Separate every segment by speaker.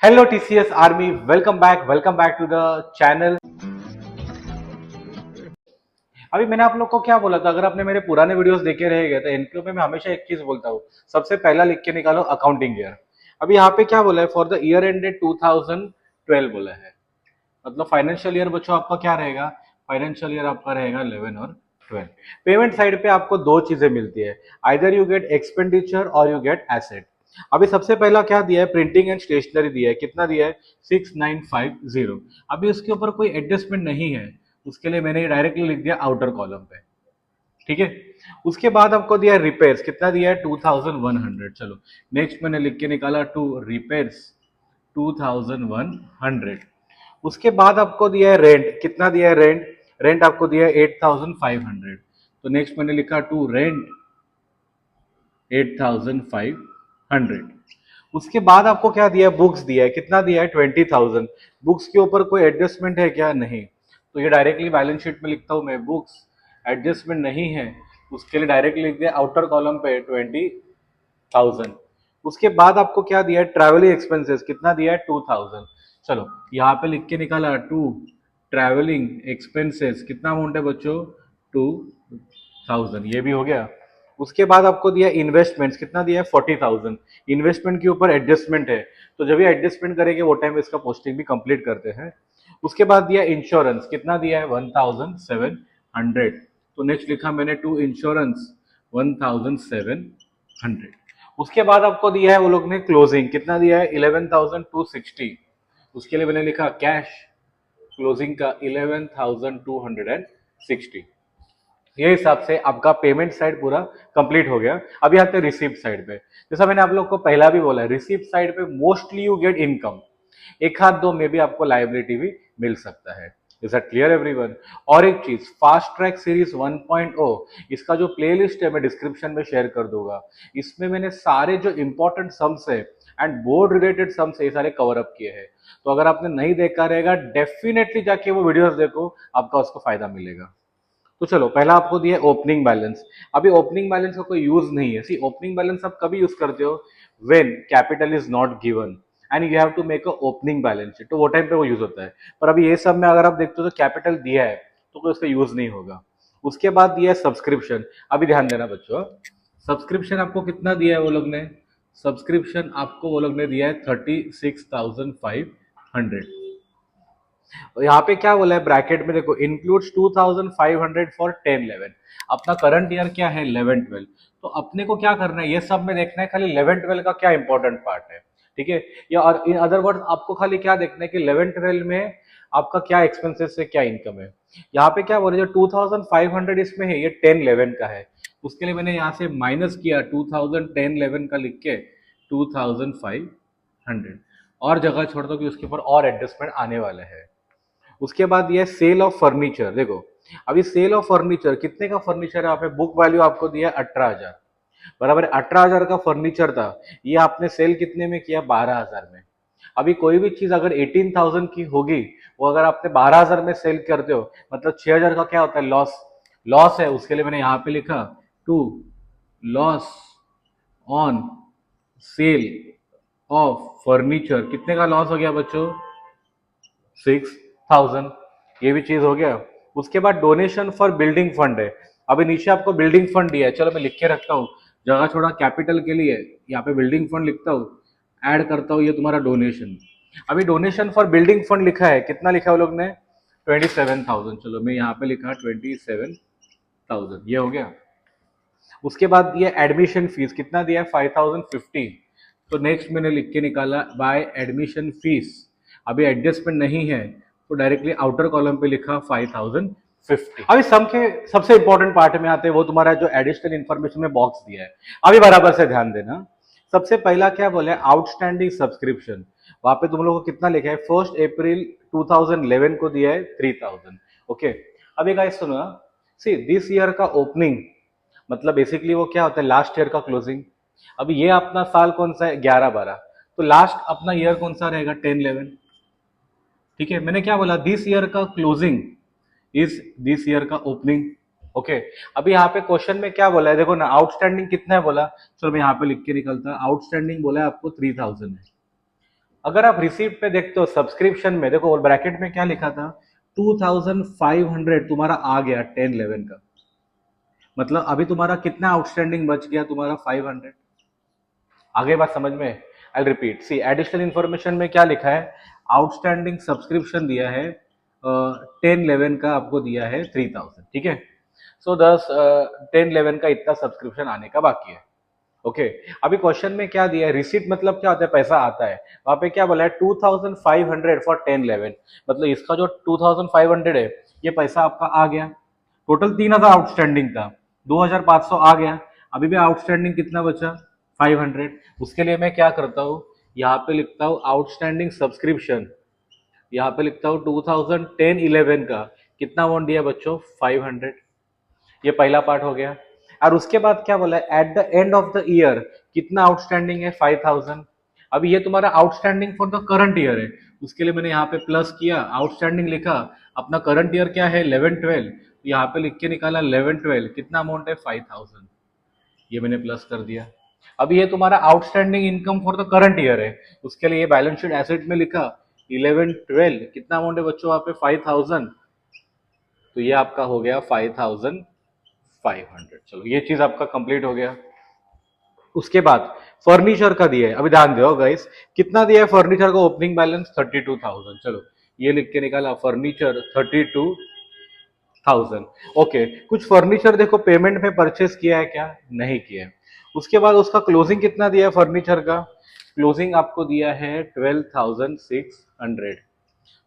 Speaker 1: Hello TCS army, welcome back to the channel. अभी मैंने आप लोग को क्या बोला था, अगर आपने मेरे पुराने वीडियोस देखे रहेंगे तो एनपीओ में मैं हमेशा एक चीज बोलता हूँ, सबसे पहला लिख के निकालो अकाउंटिंग ईयर। अभी यहाँ पे क्या बोला है, फॉर द ईयर एंडेड 2012 बोला है। मतलब फाइनेंशियल ईयर बच्चों आपका क्या रहेगा, फाइनेंशियल ईयर आपका रहेगा 11 और 12। पेमेंट साइड पे आपको दो चीजें मिलती है, आइदर यू गेट एक्सपेंडिचर और यू गेट एसेट। अभी सबसे पहला क्या दिया है, प्रिंटिंग एंड स्टेशनरी दिया है, कितना दिया है 6950। अभी उसके ऊपर कोई एडजस्टमेंट नहीं है, उसके लिए मैंने डायरेक्टली लिख दिया आउटर कॉलम पे। ठीक है, उसके बाद आपको दिया है रिपेयर्स, कितना दिया है 2100। चलो नेक्स्ट मैंने लिख के निकाला टू रिपेयर्स 2100। उसके बाद आपको दिया है रेंट, कितना दिया है रेंट, रेंट आपको दिया है 8500। तो नेक्स्ट मैंने लिखा टू रेंट 8500। उसके बाद आपको क्या दिया है, बुक्स दिया है, कितना दिया है 20,000। बुक्स के ऊपर कोई एडजस्टमेंट है क्या, नहीं। तो ये डायरेक्टली बैलेंस शीट में लिखता हूं मैं, बुक्स एडजस्टमेंट नहीं है, उसके लिए डायरेक्टली लिख दिया आउटर कॉलम पे 20,000। उसके बाद आपको क्या दिया है, ट्रैवलिंग एक्सपेंसेस, कितना दिया है 2000। चलो यहाँ पे लिख के निकाला टू ट्रैवलिंग एक्सपेंसेस, कितना अमाउंट है बच्चों 2000, ये भी हो गया। उसके बाद आपको दिया इन्वेस्टमेंट्स, कितना दिया है 40,000। इन्वेस्टमेंट के ऊपर एडजस्टमेंट है, तो जब भी एडजस्टमेंट करेंगे वो टाइम इसका पोस्टिंग भी कंप्लीट करते हैं। उसके बाद दिया इंश्योरेंस, कितना दिया है 1700। तो नेक्स्ट लिखा मैंने टू इंश्योरेंस 1700। उसके बाद आपको दिया है वो लोग ने क्लोजिंग, कितना दिया है 11,260। उसके लिए मैंने लिखा कैश क्लोजिंग का 11,260। ये हिसाब से आपका पेमेंट साइड पूरा कंप्लीट हो गया। अभी आते हैं रिसीप्ट साइड पे। जैसा मैंने आप लोग को पहला भी बोला है, रिसीप्ट साइड पे मोस्टली यू गेट इनकम, एक हाथ दो में भी आपको लाइबिलिटी भी मिल सकता है। Is that clear everyone? और एक चीज, फास्ट ट्रैक सीरीज 1.0, इसका जो प्लेलिस्ट है मैं डिस्क्रिप्शन में शेयर कर दूंगा। इसमें मैंने सारे जो इंपॉर्टेंट सम्स है एंड बोर्ड रिलेटेड सम्स है, ये सारे कवर अप किए हैं। तो अगर आपने नहीं देखा रहेगा, डेफिनेटली जाके वो वीडियोस देखो, आपका उसको फायदा मिलेगा। तो चलो पहला आपको दिया ओपनिंग बैलेंस। अभी ओपनिंग बैलेंस का कोई यूज नहीं है। सी, ओपनिंग बैलेंस आप कभी यूज करते हो, when capital is not given and you have to make a opening balance sheet, तो वो टाइम पे वो यूज होता है। पर अभी ये सब में अगर आप देखते हो तो कैपिटल दिया है, तो कोई उसका यूज नहीं होगा। उसके बाद दिया है सब्सक्रिप्शन। अभी ध्यान देना बच्चों, सब्सक्रिप्शन आपको कितना दिया है वो लोग ने, सब्सक्रिप्शन आपको वो लोग ने दिया है 36,500। और यहाँ पे क्या बोला है ब्रैकेट में, देखो इंक्लूड्स 2500 फॉर 10-11। अपना करंट ईयर क्या है 11-12। तो अपने को क्या करना है, ये सब में देखना है खाली 11-12 का क्या इंपॉर्टेंट पार्ट है। ठीक है, या और इन अदर वर्ड आपको खाली क्या देखना है कि 11-12 में आपका क्या एक्सपेंसेस है, क्या इनकम है। यहाँ पे क्या बोले, जो 2500 इसमें है ये 10-11 का है। उसके लिए मैंने यहाँ से माइनस किया 2010-11 का लिख के 2500, और जगह छोड़ दो कि उसके ऊपर और एडजस्टमेंट आने वाले हैं। उसके बाद ये सेल ऑफ फर्नीचर, देखो अभी सेल ऑफ फर्नीचर कितने का फर्नीचर है, यहाँ पे बुक वैल्यू आपको दिया 18,000, बराबर 18,000 का फर्नीचर था, ये आपने सेल कितने में किया 12,000 में। अभी कोई भी चीज अगर 18,000 की होगी, वो अगर आपने 12,000 में सेल करते हो, मतलब 6,000 का क्या होता है, लॉस। लॉस है, उसके लिए मैंने यहाँ पे लिखा to loss on sale of furniture, कितने का लॉस हो गया बच्चों 6,000। ये भी चीज हो गया। उसके बाद डोनेशन फॉर बिल्डिंग फंड है। अभी नीचे आपको बिल्डिंग फंड दिया है, चलो मैं लिख के रखता हूँ, जगह छोड़ा कैपिटल के लिए, यहाँ पे बिल्डिंग फंड लिखता हूँ, ऐड करता हूँ ये तुम्हारा डोनेशन। अभी डोनेशन फॉर बिल्डिंग फंड लिखा है, कितना लिखा है वो लोग ने 27,000। चलो मैं यहाँ पे लिखा 27,000, ये हो गया। उसके बाद दिया एडमिशन फीस, कितना दिया है 5,050। तो नेक्स्ट मैंने लिख के निकाला बाय एडमिशन फीस, अभी एडजस्टमेंट नहीं है, तो डायरेक्टली आउटर कॉलम पे लिखा 5,050। अभी सम के सबसे इंपॉर्टेंट पार्ट में आते हैं, वो तुम्हारा जो एडिशनल इंफॉर्मेशन में बॉक्स दिया है। अभी बराबर से ध्यान देना, सबसे पहला क्या बोले आउटस्टैंडिंग सब्सक्रिप्शन, वहां पे तुम लोगों को कितना लिखा है 1 अप्रैल 2011 को दिया है 3,000। ओके, अभी गाइस सुनो, सी दिस ईयर का ओपनिंग मतलब बेसिकली वो क्या होता है, लास्ट ईयर का क्लोजिंग। अभी ये अपना साल कौन सा है 11-12, तो लास्ट अपना ईयर कौन सा रहेगा 10-11। ठीक है, मैंने क्या बोला, दिस ईयर का क्लोजिंग इज दिस ईयर का ओपनिंग। ओके, अभी यहाँ पे क्वेश्चन में क्या बोला है, देखो ना आउटस्टैंडिंग कितना है बोला, चलो मैं यहाँ पे लिख के निकलता, आउटस्टैंडिंग बोला है आपको 3,000 है। अगर आप रिसीट पे देखते हो सब्सक्रिप्शन में, देखो ब्रैकेट में क्या लिखा था, 2500 तुम्हारा आ गया 10-11 का, मतलब अभी तुम्हारा कितना आउटस्टैंडिंग बच गया, तुम्हारा 500। आगे बात समझ में? I repeat, see additional information में क्या लिखा है, आउटस्टैंडिंग सब्सक्रिप्शन दिया है 10-11 का, आपको दिया है 3000, ठीक है। सो 10-11 का इतना सब्सक्रिप्शन आने का बाकी है। ओके अभी क्वेश्चन में क्या दिया है, रिसीट मतलब क्या होता है, पैसा आता है। वहां पे क्या बोला है, 2500 फॉर 10-11, मतलब इसका जो 2500 है ये पैसा आपका आ गया। टोटल 3000 आउटस्टैंडिंग था, 2500 आ गया, अभी भी आउटस्टैंडिंग कितना बचा, 500। उसके लिए मैं क्या करता हूँ, यहाँ पे लिखता हूँ आउटस्टैंडिंग सब्सक्रिप्शन, यहाँ पे लिखता हूँ 2010-11 का कितना अमाउंट दिया बच्चों, 500। ये पहला पार्ट हो गया। और उसके बाद क्या बोला है, at the end of the year कितना आउटस्टैंडिंग है, 5000। अभी ये तुम्हारा outstanding for the current year है, उसके लिए मैंने यहाँ पे प्लस किया, आउटस्टैंडिंग लिखा, अपना करंट ईयर क्या है 11-12, यहाँ पे लिख के निकाला 11-12 कितना अमाउंट है 5000, ये मैंने प्लस कर दिया। अभी ये तुम्हारा outstanding income for the current year है, उसके लिए ये बैलेंस शीट एसेट में लिखा 11-12 कितना अमाउंट है बच्चों वहां पे 5000, तो ये आपका हो गया 5500। चलो ये चीज आपका कंप्लीट हो गया। उसके बाद फर्नीचर का दिया है, अभी ध्यान दो गाइस, कितना दिया है फर्नीचर का ओपनिंग बैलेंस 32,000। चलो ये लिख के निकाला, फर्नीचर 32,000। ओके कुछ फर्नीचर देखो पेमेंट में परचेस किया है क्या, नहीं किया है। उसके बाद उसका क्लोजिंग कितना दिया है फर्नीचर का, क्लोजिंग आपको दिया है 12,600।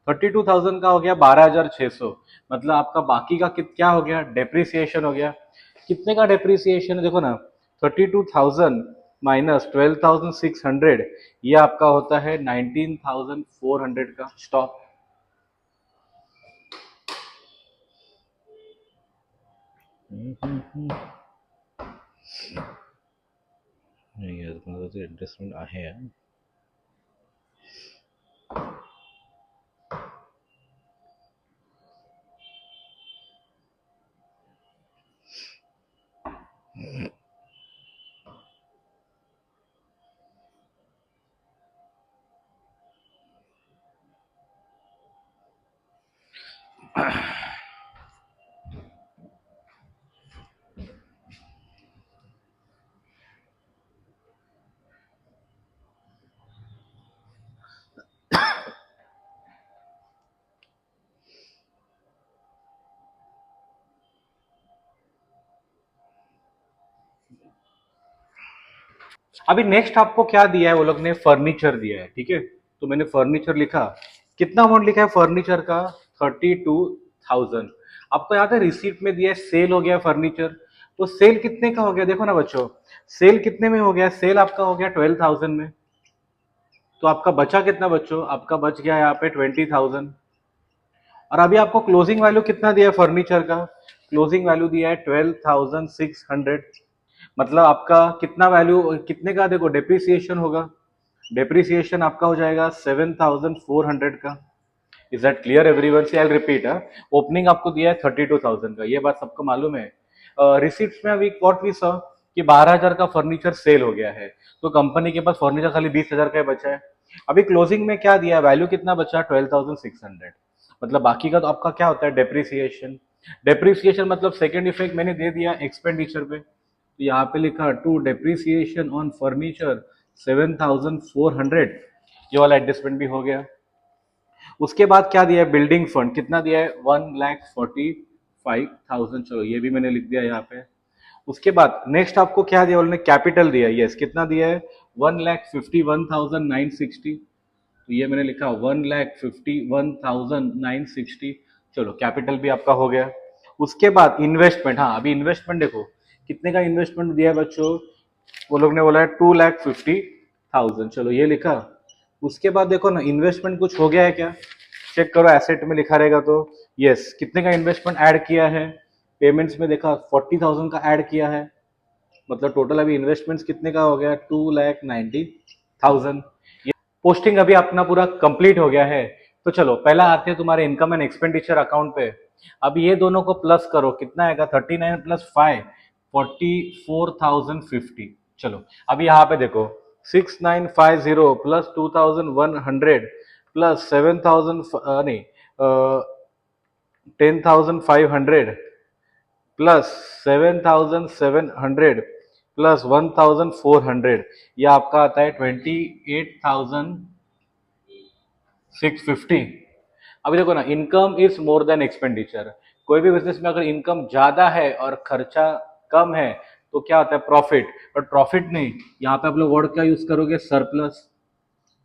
Speaker 1: 32,000 का हो गया 12,600, मतलब आपका बाकी का क्या हो गया, डेप्रिसिएशन हो गया। कितने का डेप्रिसिएशन है देखो ना, 32,000 माइनस 12,600, ये आपका होता है 19,400 का। स्टॉप। एडजस्टमेंट आहे। अभी नेक्स्ट आपको क्या दिया है, वो लोग ने फर्नीचर दिया है, ठीक है। तो मैंने फर्नीचर लिखा, कितना अमाउंट लिखा है फर्नीचर का, 32,000। आपको याद है रिसीट में दिया है सेल हो गया फर्नीचर, तो सेल कितने का हो गया देखो ना बच्चों, सेल कितने में हो गया, सेल आपका हो गया 12,000 में। तो आपका बचा कितना बच्चों, आपका बच गया यहाँ पे 20,000। और अभी आपको क्लोजिंग वैल्यू कितना दिया है फर्नीचर का, क्लोजिंग वैल्यू दिया है 12,600, मतलब आपका कितना वैल्यू, कितने का देखो डेप्रिसिएशन होगा, डेप्रिसिएशन आपका हो जाएगा 7,400 का। Is that clear everyone? See I repeat, opening आपको दिया है 32,000 का, ये बात सबको मालूम है। रिसिप्ट में अभी व्हाट वी सॉ कि 12,000 का फर्नीचर सेल हो गया है, तो कंपनी के पास फर्नीचर खाली 20,000 का ही बचा है। अभी क्लोजिंग में क्या दिया, वैल्यू कितना बचा 12,600, मतलब बाकी का तो आपका क्या होता है डेप्रिसिएशन। डेप्रिसिएशन मतलब सेकेंड इफेक्ट मैंने दे दिया एक्सपेंडिचर पे, तो यहाँ पे लिखा टू डेप्रिसिएशन ऑन फर्नीचर 7,400, ये वाला एडजस्टमेंट भी हो गया। उसके बाद क्या दिया है, बिल्डिंग फंड कितना दिया है, 1,45,000। चलो ये भी मैंने लिख दिया यहाँ पे। उसके बाद नेक्स्ट आपको क्या दिया, उन्होंने कैपिटल दिया है, यस कितना दिया है, 1,51,960। तो ये मैंने लिखा 1,51,960। चलो कैपिटल भी आपका हो गया। उसके बाद इन्वेस्टमेंट, हाँ अभी इन्वेस्टमेंट देखो कितने का इन्वेस्टमेंट दिया है बच्चों, वो लोग ने बोला है 2,50,000। चलो ये लिखा। उसके बाद देखो ना इन्वेस्टमेंट कुछ हो गया है क्या, चेक करो एसेट में लिखा रहेगा तो, यस कितने का इन्वेस्टमेंट ऐड किया है, पेमेंट्स में देखा 40,000 का ऐड किया है, मतलब टोटल अभी इन्वेस्टमेंट्स कितने का हो गया 2,90,000। पोस्टिंग अभी अपना पूरा कंप्लीट हो गया है। तो चलो पहला आते हैं तुम्हारे इनकम एंड एक्सपेंडिचर अकाउंट पे। अब ये दोनों को प्लस करो, कितना आएगा 39 + 5 44,050। चलो अभी यहाँ पे देखो 6950 प्लस 2100 प्लस 7000 नहीं 10500 प्लस 7700 प्लस 1400, ये आपका आता है 28,650। अभी देखो ना, income is more than expenditure. कोई भी बिजनेस में अगर इनकम ज्यादा है और खर्चा कम है तो क्या होता है, प्रॉफिट। बट प्रॉफिट नहीं, यहाँ पे आप लोग वर्ड क्या यूज करोगे, सरप्लस।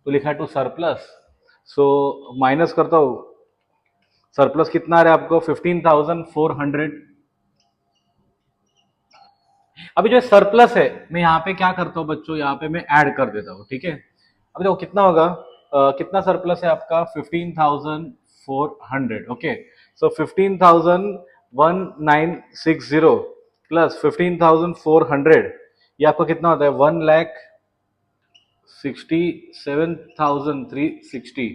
Speaker 1: तो लिखा है टू सरप्लस, सो माइनस करता हूं, सरप्लस कितना आ रहा है आपको 15,400। अभी जो सरप्लस है, मैं यहाँ पे क्या करता हूँ बच्चों, यहाँ पे मैं ऐड कर देता हूँ, ठीक है। अभी देखो कितना होगा, कितना सरप्लस है आपका 15,400, ओके। सो 15,1960 प्लस 15,400, ये आपको कितना होता है, 1,67,360।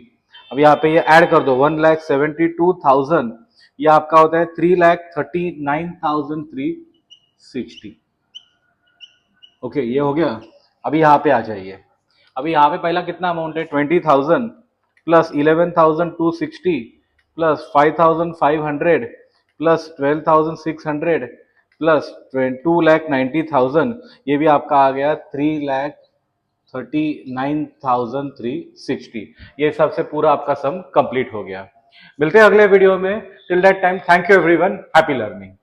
Speaker 1: अब यहाँ पे ये ऐड कर दो, 1,72,000, ये आपका होता है 3,39,360। ओके, ये हो गया। अभी यहाँ पे आ जाइए। अभी यहाँ पे पहला कितना अमाउंट है, 20,000 प्लस 11,260 प्लस 5,500 प्लस 12,600 प्लस 2,90,000, ये भी आपका आ गया 3,39,360। ये सबसे पूरा आपका सम कंप्लीट हो गया। मिलते हैं अगले वीडियो में। Till that time, thank you everyone, happy learning.